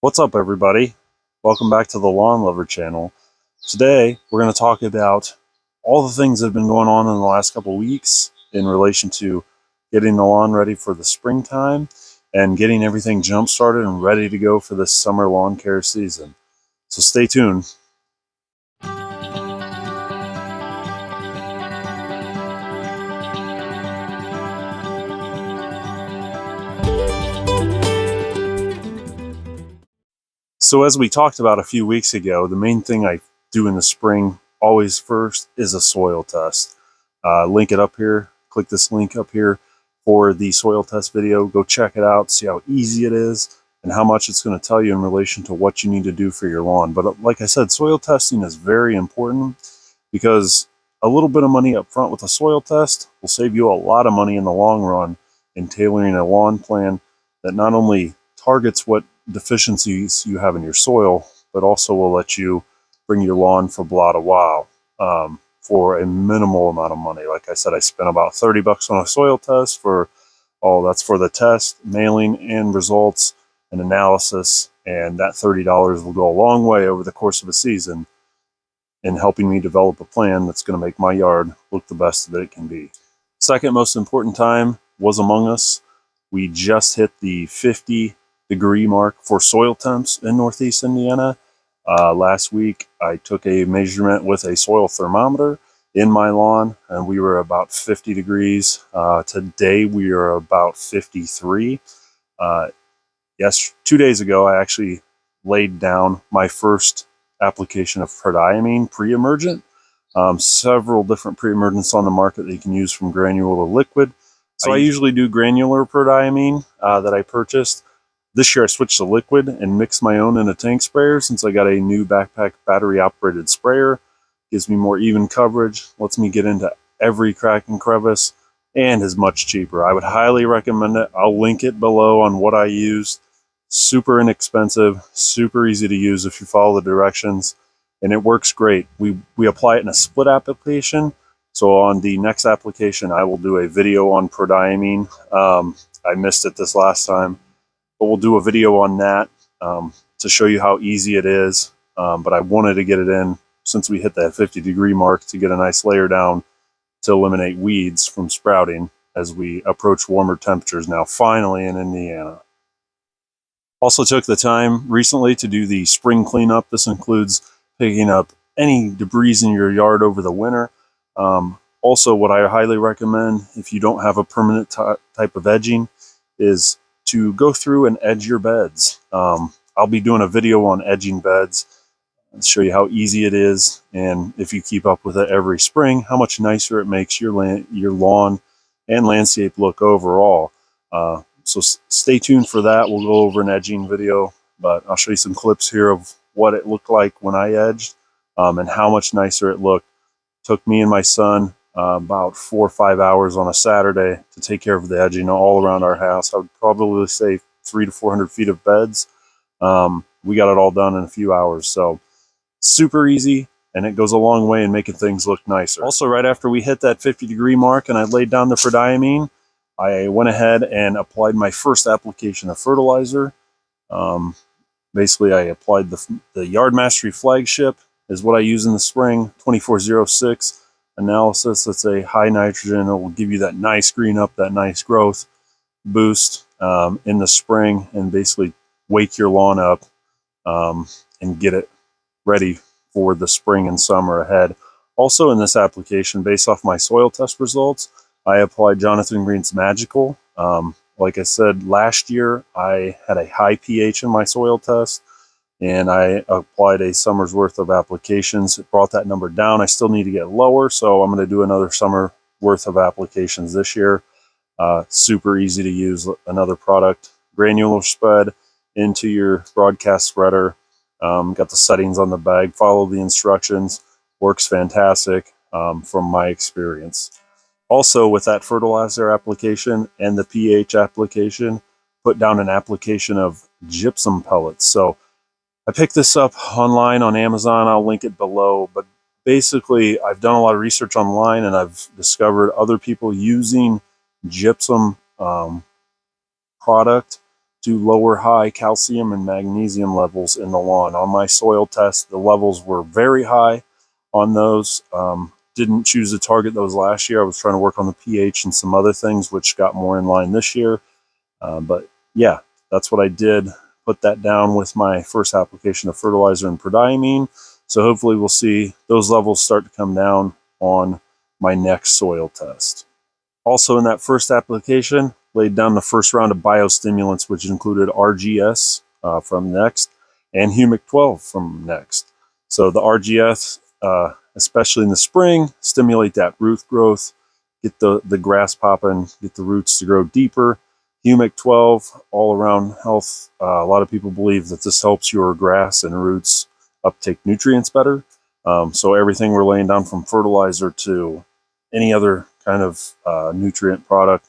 What's up, everybody? Welcome back to the Lawn Lover channel. Today we're going to talk about all the things that have been going on in the last couple weeks in relation to getting the lawn ready for the springtime and getting everything jump started and ready to go for this summer lawn care season. So stay tuned. So as we talked about a few weeks ago, the main thing I do in the spring always first is a soil test. Link it up here. Click this link up here for the soil test video. Go check it out, see how easy it is and how much it's going to tell you in relation to what you need to do for your lawn. But like I said, soil testing is very important because a little bit of money up front with a soil test will save you a lot of money in the long run in tailoring a lawn plan that not only targets what deficiencies you have in your soil, but also will let you bring your lawn for a lot of while for a minimal amount of money. Like I said, I spent about $30 on a soil test that's for the test, mailing, and results and analysis. And that $30 will go a long way over the course of a season in helping me develop a plan that's going to make my yard look the best that it can be. Second most important time was Among Us. We just hit the 50-degree mark for soil temps in Northeast Indiana. Last week, I took a measurement with a soil thermometer in my lawn, and we were about 50 degrees. Today, we are about 53. Yes, 2 days ago, I actually laid down my first application of prodiamine pre-emergent. Several different pre-emergents on the market that you can use from granular to liquid. So I usually do granular prodiamine that I purchased. This year I switched to liquid and mixed my own in a tank sprayer since I got a new backpack battery operated sprayer. Gives me more even coverage, lets me get into every crack and crevice, and is much cheaper. I would highly recommend it. I'll link it below on what I used. Super inexpensive, super easy to use if you follow the directions, and it works great. We apply it in a split application. So on the next application, I will do a video on prodiamine. I missed it this last time, but we'll do a video on that to show you how easy it is. But I wanted to get it in since we hit that 50-degree mark to get a nice layer down to eliminate weeds from sprouting as we approach warmer temperatures now finally in Indiana. Also took the time recently to do the spring cleanup. This includes picking up any debris in your yard over the winter. Also, what I highly recommend if you don't have a permanent type of edging is to go through and edge your beds. I'll be doing a video on edging beds and show you how easy it is, and if you keep up with it every spring, how much nicer it makes your lawn and landscape look overall. So stay tuned for that. We'll go over an edging video, but I'll show you some clips here of what it looked like when I edged and how much nicer it looked. Took me and my son about 4 or 5 hours on a Saturday to take care of the edging all around our house. I would probably say 300 to 400 feet of beds. We got it all done in a few hours. So super easy, and it goes a long way in making things look nicer. Also, right after we hit that 50-degree mark and I laid down the prodiamine, I went ahead and applied my first application of fertilizer. Basically, I applied the Yard Mastery Flagship is what I use in the spring, 2406 analysis. That's a high nitrogen. It will give you that nice green up, that nice growth boost in the spring, and basically wake your lawn up and get it ready for the spring and summer ahead. Also in this application, based off my soil test results, I applied Jonathan Green's Magical. Like I said, last year I had a high pH in my soil test, and I applied a summer's worth of applications. It brought that number down. I still need to get lower, so I'm going to do another summer worth of applications this year. Super easy to use, another product. Granular spread into your broadcast spreader. Got the settings on the bag. Follow the instructions. Works fantastic from my experience. Also, with that fertilizer application and the pH application, put down an application of gypsum pellets. So I picked this up online on Amazon. I'll link it below. But basically, I've done a lot of research online, and I've discovered other people using gypsum product to lower high calcium and magnesium levels in the lawn. On my soil test, the levels were very high on those. Didn't choose to target those last year. I was trying to work on the pH and some other things, which got more in line this year. But yeah, that's what I did. Put that down with my first application of fertilizer and prodiamine. So hopefully we'll see those levels start to come down on my next soil test. Also in that first application, laid down the first round of biostimulants, which included RGS from Next and Humic 12 from Next. So the RGS, especially in the spring, stimulate that root growth, get the grass popping, get the roots to grow deeper. Humic 12, all around health. A lot of people believe that this helps your grass and roots uptake nutrients better. So everything we're laying down from fertilizer to any other kind of nutrient product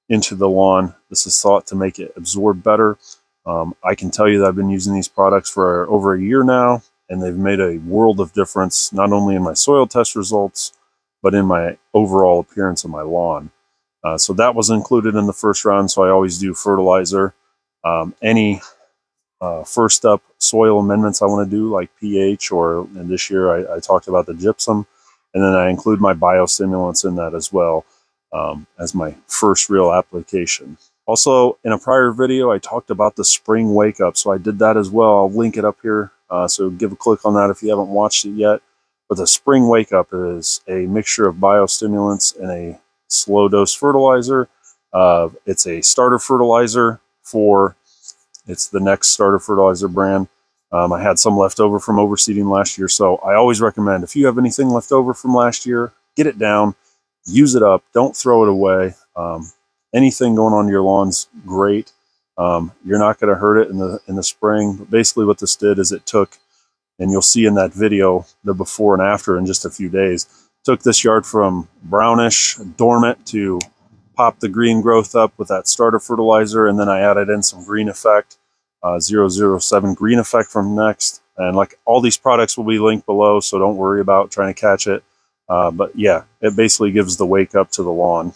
into the lawn, this is thought to make it absorb better. I can tell you that I've been using these products for over a year now, and they've made a world of difference, not only in my soil test results, but in my overall appearance of my lawn. So that was included in the first round, so I always do fertilizer. Any first up soil amendments I want to do, like pH, or in this year I talked about the gypsum, and then I include my biostimulants in that as well as my first real application. Also, in a prior video, I talked about the spring wake up, so I did that as well. I'll link it up here, so give a click on that if you haven't watched it yet. But the spring wake up is a mixture of biostimulants and a slow dose fertilizer. It's a starter fertilizer it's the Next starter fertilizer brand. I had some left over from overseeding last year, so I always recommend, if you have anything left over from last year, get it down, use it up, don't throw it away. Anything going on your lawn's great. You're not going to hurt it in the spring. But basically what this did is it took, and you'll see in that video the before and after in just a few days, took this yard from brownish, dormant, to pop the green growth up with that starter fertilizer, and then I added in some green effect, 007 green effect from Next. And like, all these products will be linked below, so don't worry about trying to catch it. But yeah, it basically gives the wake up to the lawn.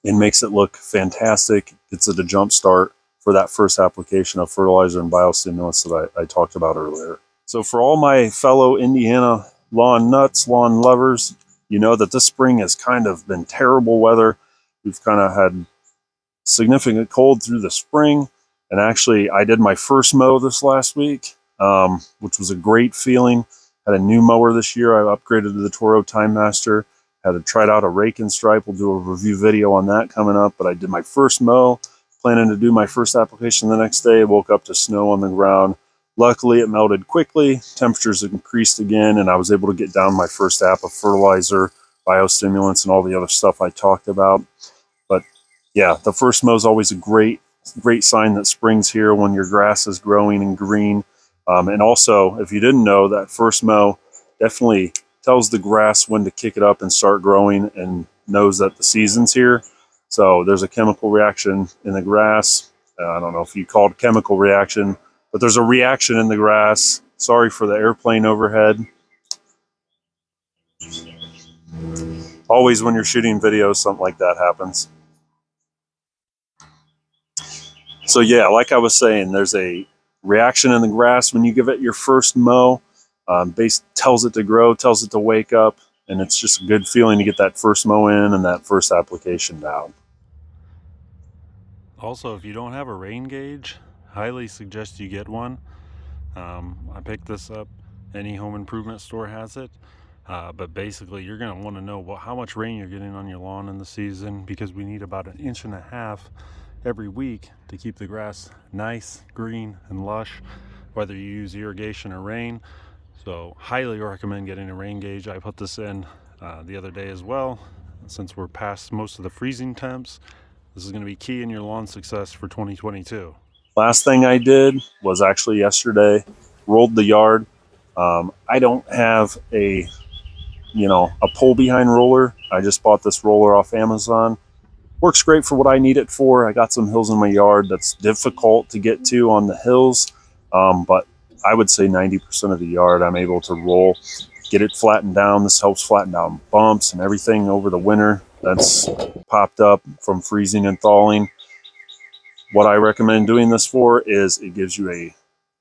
It makes it look fantastic. Gets it a jump start for that first application of fertilizer and biostimulants that I talked about earlier. So for all my fellow Indiana lawn nuts, lawn lovers, you know that this spring has kind of been terrible weather. We've kind of had significant cold through the spring. And actually, I did my first mow this last week, which was a great feeling. Had a new mower this year. I upgraded to the Toro Time Master. Had tried out a rake and stripe. We'll do a review video on that coming up. But I did my first mow, planning to do my first application the next day. Woke up to snow on the ground. Luckily, it melted quickly. Temperatures increased again, and I was able to get down my first app of fertilizer, biostimulants, and all the other stuff I talked about. But yeah, the first mow is always a great sign that spring's here, when your grass is growing and green. And also, if you didn't know, that first mow definitely tells the grass when to kick it up and start growing, and knows that the season's here. So there's a chemical reaction in the grass. I don't know if you call it chemical reaction, but there's a reaction in the grass. Sorry for the airplane overhead. Always when you're shooting videos, something like that happens. So yeah, like I was saying, there's a reaction in the grass when you give it your first mow. Base tells it to grow, tells it to wake up, and it's just a good feeling to get that first mow in and that first application down. Also, if you don't have a rain gauge, highly suggest you get one. I picked this up. Any home improvement store has it. But basically, you're going to want to know how much rain you're getting on your lawn in the season, because we need about 1.5 inches every week to keep the grass nice, green, and lush, whether you use irrigation or rain. So highly recommend getting a rain gauge. I put this in the other day as well. Since we're past most of the freezing temps, this is going to be key in your lawn success for 2022. Last thing I did was actually yesterday, rolled the yard. I don't have a pull behind roller. I just bought this roller off Amazon. Works great for what I need it for. I got some hills in my yard that's difficult to get to on the hills, but I would say 90% of the yard I'm able to roll, get it flattened down. This helps flatten down bumps and everything over the winter that's popped up from freezing and thawing. What I recommend doing this for is it gives you a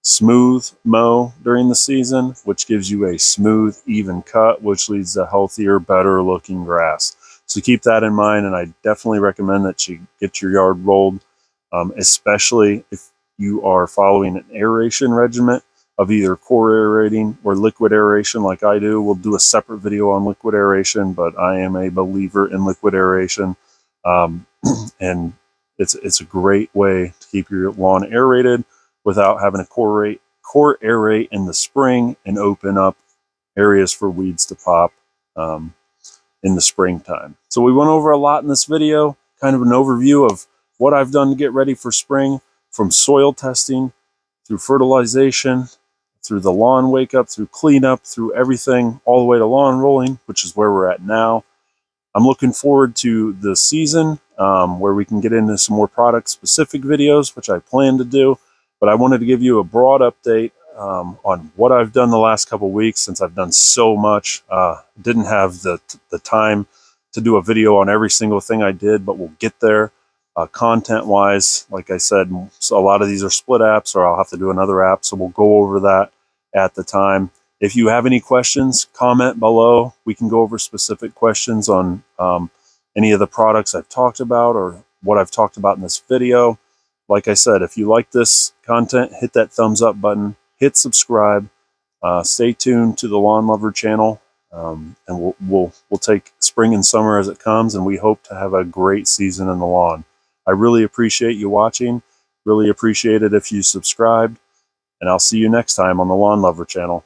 smooth mow during the season, which gives you a smooth, even cut, which leads to healthier, better looking grass. So keep that in mind, and I definitely recommend that you get your yard rolled, especially if you are following an aeration regimen of either core aerating or liquid aeration like I do. We'll do a separate video on liquid aeration, but I am a believer in liquid aeration. And it's a great way to keep your lawn aerated without having to core aerate in the spring and open up areas for weeds to pop in the springtime. So we went over a lot in this video, kind of an overview of what I've done to get ready for spring, from soil testing through fertilization, through the lawn wake up, through cleanup, through everything, all the way to lawn rolling, which is where we're at now. I'm looking forward to the season where we can get into some more product specific videos, which I plan to do. But I wanted to give you a broad update on what I've done the last couple weeks, since I've done so much. Didn't have the time to do a video on every single thing I did, but we'll get there. Content wise, like I said, so a lot of these are split apps, or I'll have to do another app. So we'll go over that at the time. If you have any questions, comment below. We can go over specific questions on any of the products I've talked about or what I've talked about in this video. Like I said, if you like this content, hit that thumbs up button, hit subscribe, stay tuned to the Lawn Lover channel, and we'll take spring and summer as it comes, and we hope to have a great season in the lawn. I really appreciate you watching. Really appreciate it if you subscribed, and I'll see you next time on the Lawn Lover channel.